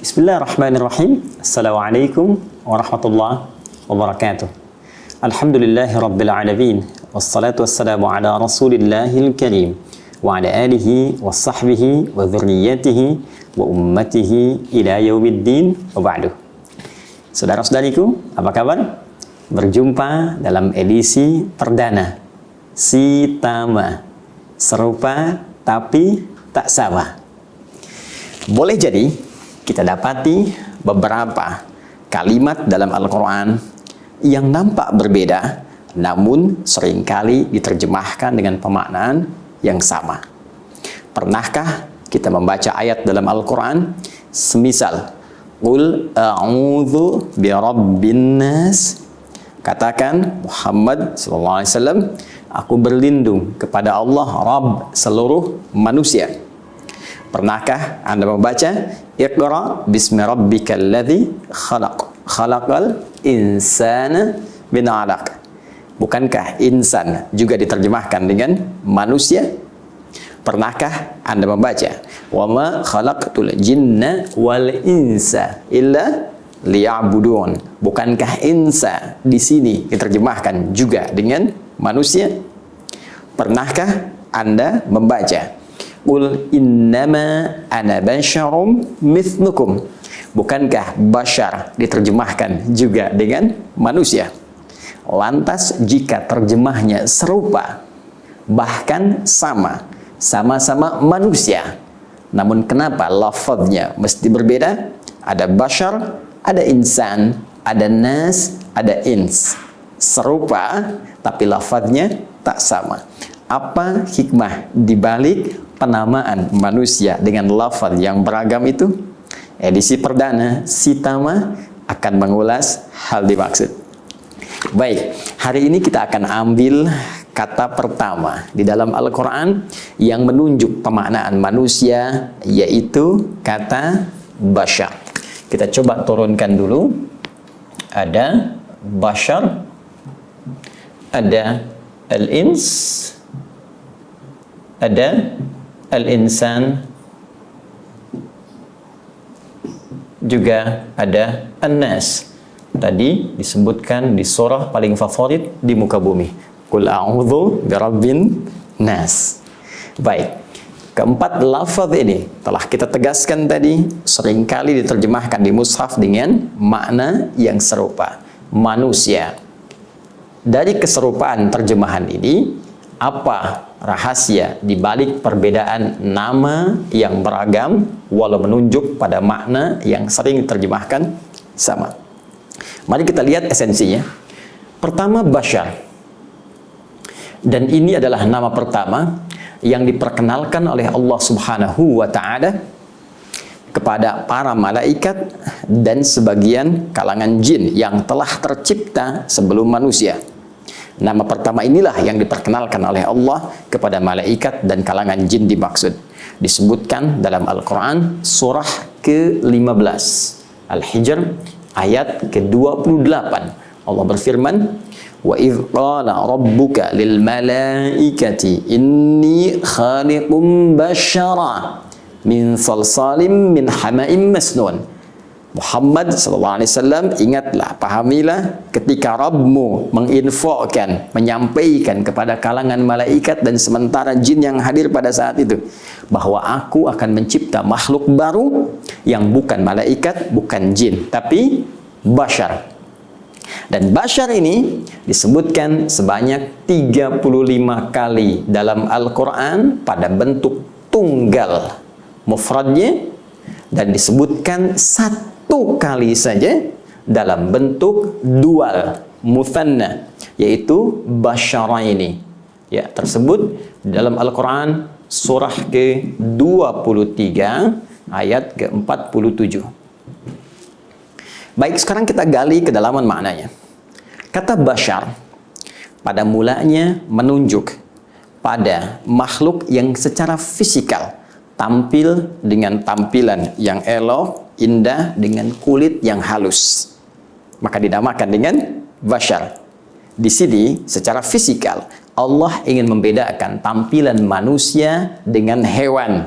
Bismillahirrahmanirrahim. Assalamualaikum warahmatullahi wabarakatuh. Alhamdulillahi rabbil alamin. Wassalatu wassalamu ala rasulillahil karim wa ala alihi wa sahbihi wa dhurriyyatihi wa ummatihi ila yaumiddin wa ba'du. Saudara-saudariku, apa kabar? Berjumpa dalam edisi perdana Sitama, serupa tapi tak sama. Boleh jadi kita dapati beberapa kalimat dalam Al-Quran yang nampak berbeda, namun seringkali diterjemahkan dengan pemaknaan yang sama. Pernahkah kita membaca ayat dalam Al-Quran semisal Qul a'udzu birabbin nas, katakan Muhammad SAW, aku berlindung kepada Allah Rabb seluruh manusia. Pernahkah Anda membaca Iqra bismi rabbikal ladzi khalaq, khalaqal insana min 'alaq? Bukankah insan juga diterjemahkan dengan manusia? Pernahkah Anda membaca wa ma khalaqtul jinna wal insa illa liya'budun? Bukankah insa di sini diterjemahkan juga dengan manusia? Pernahkah Anda membaca Qul innama ana basyarum mithlukum? Bukankah basyar diterjemahkan juga dengan manusia? Lantas jika terjemahnya serupa, bahkan sama-sama manusia, namun kenapa lafadznya mesti berbeda? Ada basyar, ada insan, ada nas, ada ins. Serupa, tapi lafadznya tak sama. Apa hikmah dibalik penamaan manusia dengan lafaz yang beragam itu? Edisi perdana Sitama akan mengulas hal dimaksud. Baik, hari ini kita akan ambil kata pertama di dalam Al-Quran yang menunjuk pemaknaan manusia, yaitu kata basyar. Kita coba turunkan dulu. Ada basyar, ada al-ins, ada al-insan, juga ada an-nas. Tadi disebutkan di surah paling favorit di muka bumi, Qul a'udzu birabbin nas. Baik, keempat lafaz ini telah kita tegaskan tadi, seringkali diterjemahkan di mushaf dengan makna yang serupa, manusia. Dari keserupaan terjemahan ini, apa rahasia di balik perbedaan nama yang beragam walau menunjuk pada makna yang sering diterjemahkan sama? Mari kita lihat esensinya. Pertama, basyar. Dan ini adalah nama pertama yang diperkenalkan oleh Allah Subhanahu wa Ta'ala kepada para malaikat dan sebagian kalangan jin yang telah tercipta sebelum manusia. Nama pertama inilah yang diperkenalkan oleh Allah kepada malaikat dan kalangan jin dimaksud. Disebutkan dalam Al-Quran surah ke-15 Al-Hijr ayat ke-28. Allah berfirman, wa idh qala rabbuka lil malaikati inni khaliqum basyara min salsalim min hama'im masnun. Muhammad SAW, ingatlah, pahamilah ketika Rabbmu menginfokan, menyampaikan kepada kalangan malaikat dan sementara jin yang hadir pada saat itu, bahwa aku akan mencipta makhluk baru yang bukan malaikat, bukan jin, tapi basyar. Dan basyar ini disebutkan sebanyak 35 kali dalam Al-Quran pada bentuk tunggal mufradnya, dan disebutkan satu kali saja dalam bentuk dual muthanna, yaitu basyaraini. Ya, tersebut dalam Al-Quran surah ke-23 ayat ke-47. Baik, sekarang kita gali kedalaman maknanya. Kata basyar pada mulanya menunjuk pada makhluk yang secara fisikal tampil dengan tampilan yang elok, indah, dengan kulit yang halus. Maka dinamakan dengan bashar. Di sini secara fisikal Allah ingin membedakan tampilan manusia dengan hewan.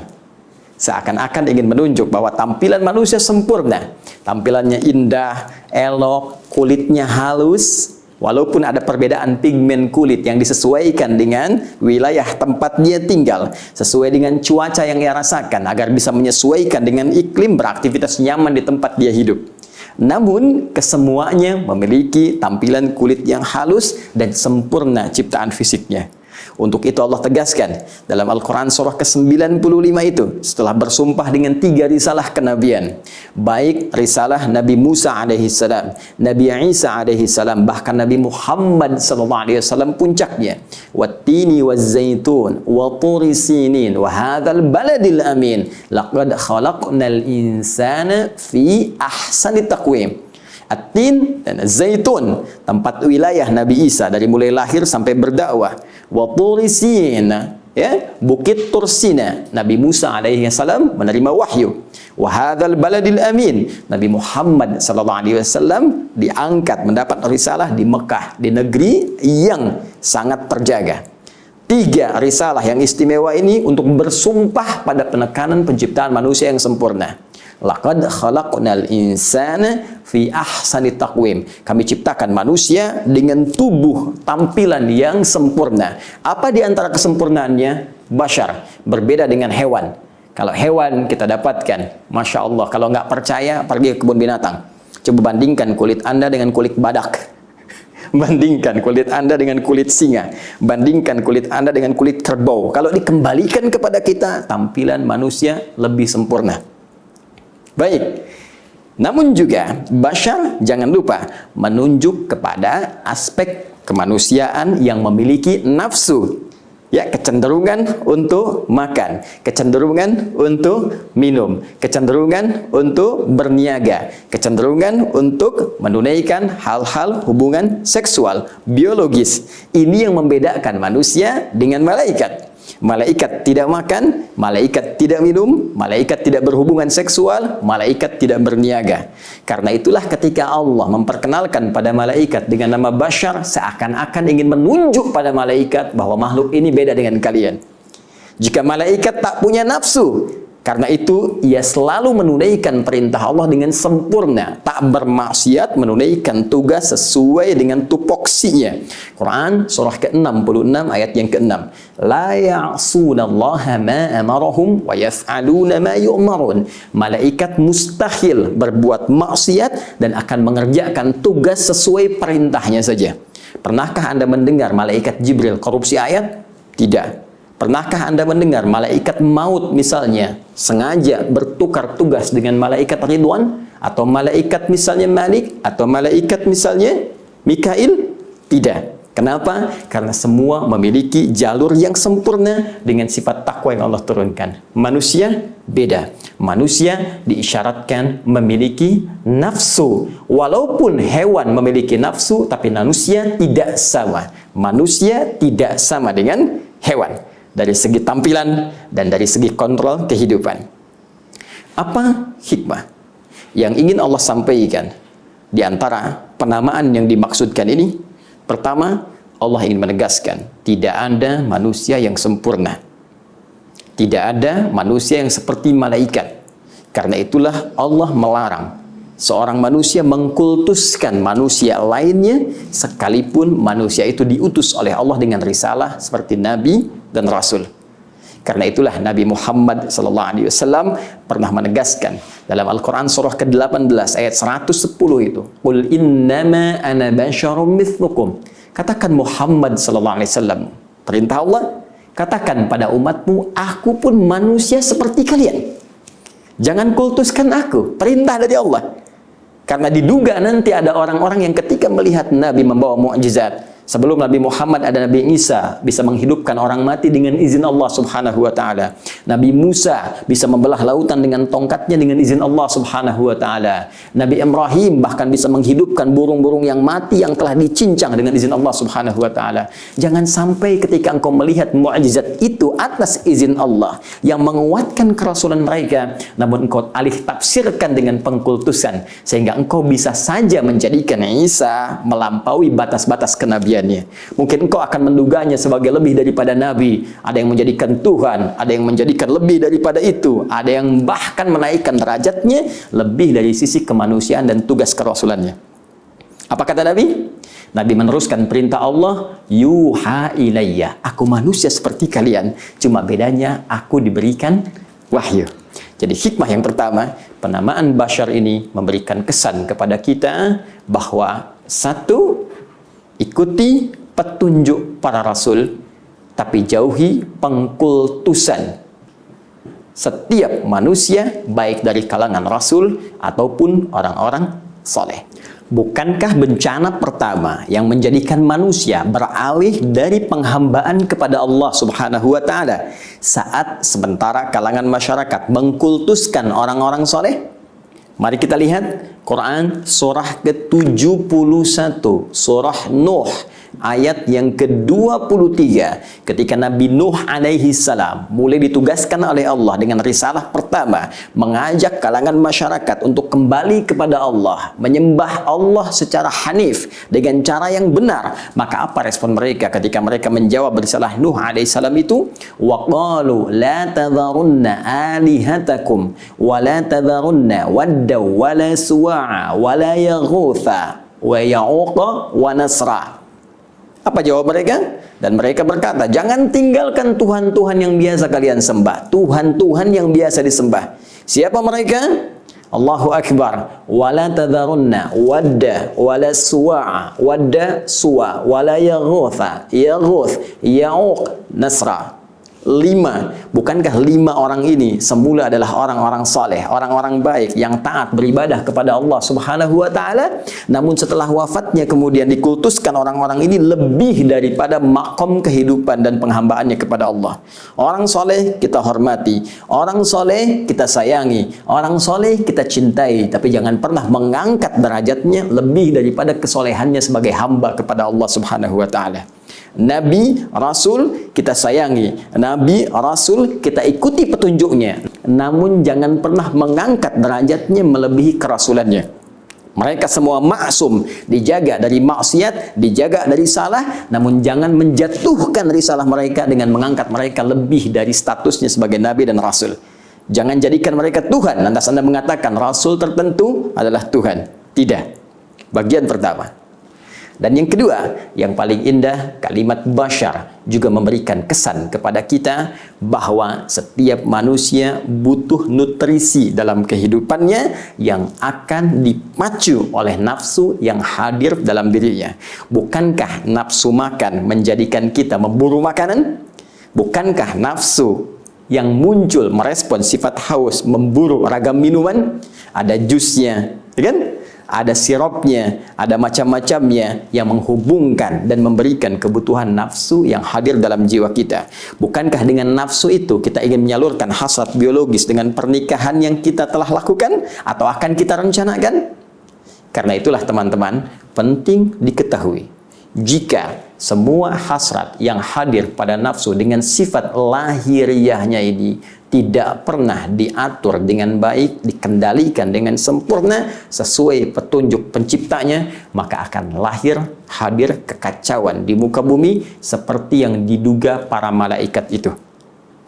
Seakan-akan ingin menunjuk bahwa tampilan manusia sempurna, tampilannya indah, elok, kulitnya halus. Walaupun ada perbedaan pigmen kulit yang disesuaikan dengan wilayah tempat dia tinggal, sesuai dengan cuaca yang ia rasakan, agar bisa menyesuaikan dengan iklim, beraktivitas nyaman di tempat dia hidup. Namun, kesemuanya memiliki tampilan kulit yang halus dan sempurna ciptaan fisiknya. Untuk itu Allah tegaskan dalam Al-Quran surah ke-95 itu, setelah bersumpah dengan 3 risalah kenabian, baik risalah Nabi Musa alaihi salam, Nabi Isa alaihi salam, bahkan Nabi Muhammad sallallahu alaihi wasallam puncaknya, wattini wazzaitun wa turi sinin wa hadzal baladil amin laqad khalaqnal insana fi ahsani taqwim. At-tin dan zaitun, tempat wilayah Nabi Isa dari mulai lahir sampai berdakwah. Wa turi sin, ya, bukit Tursina, Nabi Musa alaihi salam menerima wahyu. Wa hadzal baladil amin, Nabi Muhammad sallallahu alaihi wasallam diangkat mendapat risalah di Mekah, di negeri yang sangat terjaga. 3 risalah yang istimewa ini untuk bersumpah pada penekanan penciptaan manusia yang sempurna. Laqad khalaqnal insana fi ahsani taqwim. Kami ciptakan manusia dengan tubuh tampilan yang sempurna. Apa di antara kesempurnaannya? Bashar, berbeda dengan hewan. Kalau hewan kita dapatkan, Masya Allah, kalau nggak percaya pergi ke kebun binatang. Coba bandingkan kulit Anda dengan kulit badak. Bandingkan kulit Anda dengan kulit singa. Bandingkan kulit Anda dengan kulit kerbau. Kalau dikembalikan kepada kita, tampilan manusia lebih sempurna. Baik, namun juga bashar jangan lupa menunjuk kepada aspek kemanusiaan yang memiliki nafsu, ya, kecenderungan untuk makan, kecenderungan untuk minum, kecenderungan untuk berniaga, kecenderungan untuk menunaikan hal-hal hubungan seksual, biologis. Ini yang membedakan manusia dengan malaikat. Malaikat tidak makan, malaikat tidak minum, malaikat tidak berhubungan seksual, malaikat tidak berniaga. Karena itulah ketika Allah memperkenalkan pada malaikat dengan nama bashar, seakan-akan ingin menunjuk pada malaikat bahwa makhluk ini beda dengan kalian. Jika malaikat tak punya nafsu, karena itu ia selalu menunaikan perintah Allah dengan sempurna, tak bermaksiat, menunaikan tugas sesuai dengan tupoksinya. Quran surah ke-66 ayat yang ke-6. La ya'sunallaha ma amarahum wa yaf'aluna ma yu'marun. Malaikat mustahil berbuat maksiat dan akan mengerjakan tugas sesuai perintahnya saja. Pernahkah Anda mendengar malaikat Jibril korupsi ayat? Tidak. Pernahkah Anda mendengar malaikat maut misalnya sengaja bertukar tugas dengan malaikat Ridwan, atau malaikat misalnya Malik, atau malaikat misalnya Mikail? Tidak. Kenapa? Karena semua memiliki jalur yang sempurna dengan sifat takwa yang Allah turunkan. Manusia beda. Manusia diisyaratkan memiliki nafsu. Walaupun hewan memiliki nafsu, tapi manusia tidak sama. Manusia tidak sama dengan hewan. Dari segi tampilan dan dari segi kontrol kehidupan. Apa hikmah yang ingin Allah sampaikan di antara penamaan yang dimaksudkan ini? Pertama, Allah ingin menegaskan tidak ada manusia yang sempurna. Tidak ada manusia yang seperti malaikat. Karena itulah Allah melarang seorang manusia mengkultuskan manusia lainnya, sekalipun manusia itu diutus oleh Allah dengan risalah seperti Nabi dan Rasul. Karena itulah Nabi Muhammad SAW pernah menegaskan dalam Al-Quran surah ke-18 ayat 110 itu, Qul innama ana basyarum mithlukum. Katakan Muhammad SAW, perintah Allah, katakan pada umatmu, aku pun manusia seperti kalian. Jangan kultuskan aku, perintah dari Allah. Karena diduga nanti ada orang-orang yang ketika melihat Nabi membawa mukjizat, Sebelum Nabi Muhammad ada Nabi Isa bisa menghidupkan orang mati dengan izin Allah Subhanahu wa taala. Nabi Musa bisa membelah lautan dengan tongkatnya dengan izin Allah Subhanahu wa taala. Nabi Ibrahim bahkan bisa menghidupkan burung-burung yang mati yang telah dicincang dengan izin Allah Subhanahu wa taala. Jangan sampai ketika engkau melihat mukjizat itu atas izin Allah yang menguatkan kerasulan mereka, namun engkau alih tafsirkan dengan pengkultusan sehingga engkau bisa saja menjadikan Isa melampaui batas-batas kenabian. Mungkin engkau akan menduganya sebagai lebih daripada nabi. Ada yang menjadikan Tuhan, ada yang menjadikan lebih daripada itu, ada yang bahkan menaikkan derajatnya lebih dari sisi kemanusiaan dan tugas kerasulannya. Apa kata Nabi? Nabi meneruskan perintah Allah, yuha ilayya, aku manusia seperti kalian, cuma bedanya aku diberikan wahyu. Jadi hikmah yang pertama, penamaan Bashar ini memberikan kesan kepada kita bahwa satu, ikuti petunjuk para rasul, tapi jauhi pengkultusan setiap manusia, baik dari kalangan rasul ataupun orang-orang soleh. Bukankah bencana pertama yang menjadikan manusia beralih dari penghambaan kepada Allah Subhanahu wa taala saat sementara kalangan masyarakat mengkultuskan orang-orang soleh? Mari kita lihat Quran surah ke-71, surah Nuh ayat yang ke-23, ketika Nabi Nuh alaihi salam mulai ditugaskan oleh Allah dengan risalah pertama, mengajak kalangan masyarakat untuk kembali kepada Allah, menyembah Allah secara hanif dengan cara yang benar. Maka apa respon mereka ketika mereka menjawab risalah Nuh alaihi salam itu? Wa qalu la tadharunna alihatakum wa la tadharunna wadda wa la suwa'a wa la yaghutha wa ya'uqa wa nasra. Apa jawab mereka? Dan mereka berkata, jangan tinggalkan Tuhan-Tuhan yang biasa kalian sembah, Tuhan-Tuhan yang biasa disembah. Siapa mereka? Allahu Akbar. Wala tadharunna wadda wala suwa'a, wadda suwa wala yaghutha, yaghuth, ya'uq, nasra. 5. Bukankah 5 orang ini semula adalah orang-orang saleh, orang-orang baik yang taat beribadah kepada Allah Subhanahu wa taala, namun setelah wafatnya kemudian dikultuskan orang-orang ini lebih daripada makom kehidupan dan penghambaannya kepada Allah. Orang saleh kita hormati, orang saleh kita sayangi, orang saleh kita cintai, tapi jangan pernah mengangkat derajatnya lebih daripada kesolehannya sebagai hamba kepada Allah Subhanahu wa taala. Nabi, Rasul kita sayangi, Nabi, Rasul kita ikuti petunjuknya, namun jangan pernah mengangkat derajatnya melebihi kerasulannya. Mereka semua maksum, dijaga dari maksiat, dijaga dari salah, namun jangan menjatuhkan risalah mereka dengan mengangkat mereka lebih dari statusnya sebagai Nabi dan Rasul. Jangan jadikan mereka Tuhan, lantas Anda mengatakan Rasul tertentu adalah Tuhan. Tidak. Bagian pertama. Dan yang kedua, yang paling indah, kalimat Bashar juga memberikan kesan kepada kita bahwa setiap manusia butuh nutrisi dalam kehidupannya yang akan dipacu oleh nafsu yang hadir dalam dirinya. Bukankah nafsu makan menjadikan kita memburu makanan? Bukankah nafsu yang muncul merespon sifat haus memburu ragam minuman? Ada jusnya, kan? Ada sirupnya, ada macam-macamnya yang menghubungkan dan memberikan kebutuhan nafsu yang hadir dalam jiwa kita. Bukankah dengan nafsu itu kita ingin menyalurkan hasrat biologis dengan pernikahan yang kita telah lakukan atau akan kita rencanakan? Karena itulah teman-teman, penting diketahui, jika semua hasrat yang hadir pada nafsu dengan sifat lahiriahnya ini tidak pernah diatur dengan baik, dikendalikan dengan sempurna sesuai petunjuk penciptanya, maka akan lahir hadir kekacauan di muka bumi seperti yang diduga para malaikat itu.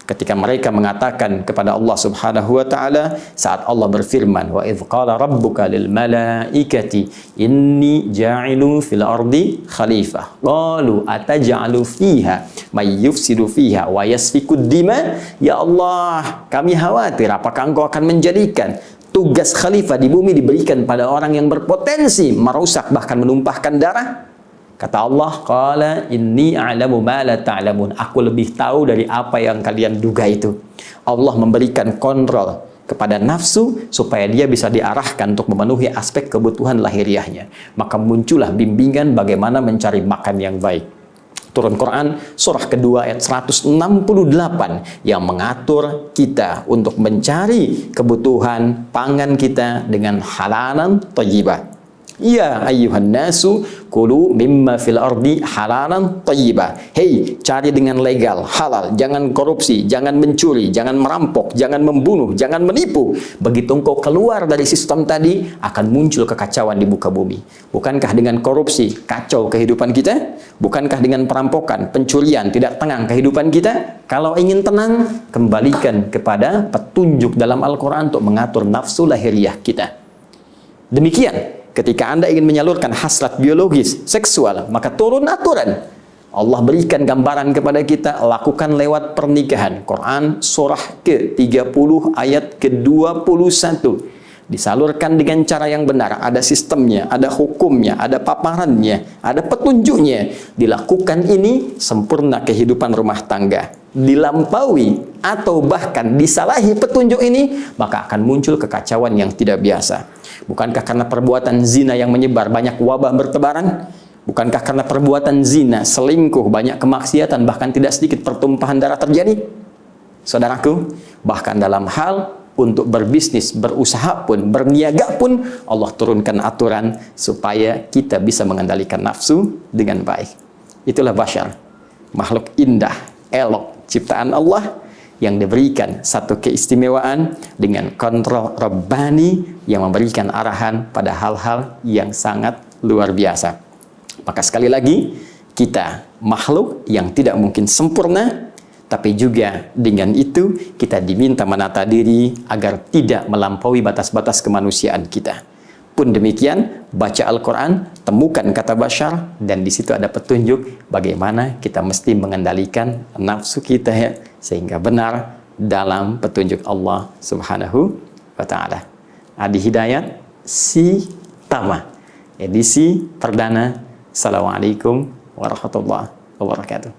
Ketika mereka mengatakan kepada Allah Subhanahu wa taala saat Allah berfirman, wa idz qala rabbuka lil malaikati inni ja'ilun fil ardi khalifah qalu ataj'alu fiha may yufsidu fiha wa yasfikud dima. Ya Allah, kami khawatir apakah engkau akan menjadikan tugas khalifah di bumi diberikan pada orang yang berpotensi merusak bahkan menumpahkan darah? Kata Allah, qala inni a'lamu ma la ta'lamun. Aku lebih tahu dari apa yang kalian duga itu. Allah memberikan kontrol kepada nafsu supaya dia bisa diarahkan untuk memenuhi aspek kebutuhan lahiriahnya. Maka muncullah bimbingan bagaimana mencari makan yang baik. Turun Quran surah kedua ayat 168 yang mengatur kita untuk mencari kebutuhan pangan kita dengan halalan thayyibah. Ya ayyuhan nasu kulu mimma fil ardi halalan thayyibah. Hei, cari dengan legal, halal, jangan korupsi, jangan mencuri, jangan merampok, jangan membunuh, jangan menipu. Begitu engkau keluar dari sistem tadi, akan muncul kekacauan di muka bumi. Bukankah dengan korupsi kacau kehidupan kita? Bukankah dengan perampokan, pencurian tidak tenang kehidupan kita? Kalau ingin tenang, kembalikan kepada petunjuk dalam Al-Quran untuk mengatur nafsu lahiriah kita. Demikian, ketika Anda ingin menyalurkan hasrat biologis, seksual, maka turun aturan. Allah berikan gambaran kepada kita, lakukan lewat pernikahan. Quran surah ke-30 ayat ke-21. Disalurkan dengan cara yang benar, ada sistemnya, ada hukumnya, ada paparannya, ada petunjuknya. Dilakukan ini, sempurna kehidupan rumah tangga. Dilampaui atau bahkan disalahi petunjuk ini, maka akan muncul kekacauan yang tidak biasa. Bukankah karena perbuatan zina yang menyebar banyak wabah bertebaran? Bukankah karena perbuatan zina, selingkuh, banyak kemaksiatan, bahkan tidak sedikit pertumpahan darah terjadi? Saudaraku, bahkan dalam hal untuk berbisnis, berusaha pun, berniaga pun, Allah turunkan aturan supaya kita bisa mengendalikan nafsu dengan baik. Itulah bashar, makhluk indah, elok, ciptaan Allah yang diberikan satu keistimewaan dengan kontrol Rabbani yang memberikan arahan pada hal-hal yang sangat luar biasa. Maka sekali lagi, kita makhluk yang tidak mungkin sempurna, tapi juga dengan itu kita diminta menata diri agar tidak melampaui batas-batas kemanusiaan kita. Pun demikian, baca Al-Quran, temukan kata bashar, dan di situ ada petunjuk bagaimana kita mesti mengendalikan nafsu kita ya, sehingga benar dalam petunjuk Allah Subhanahu wa Ta'ala. Adi Hidayat, Si Tama, edisi perdana. Assalamualaikum warahmatullahi wabarakatuh.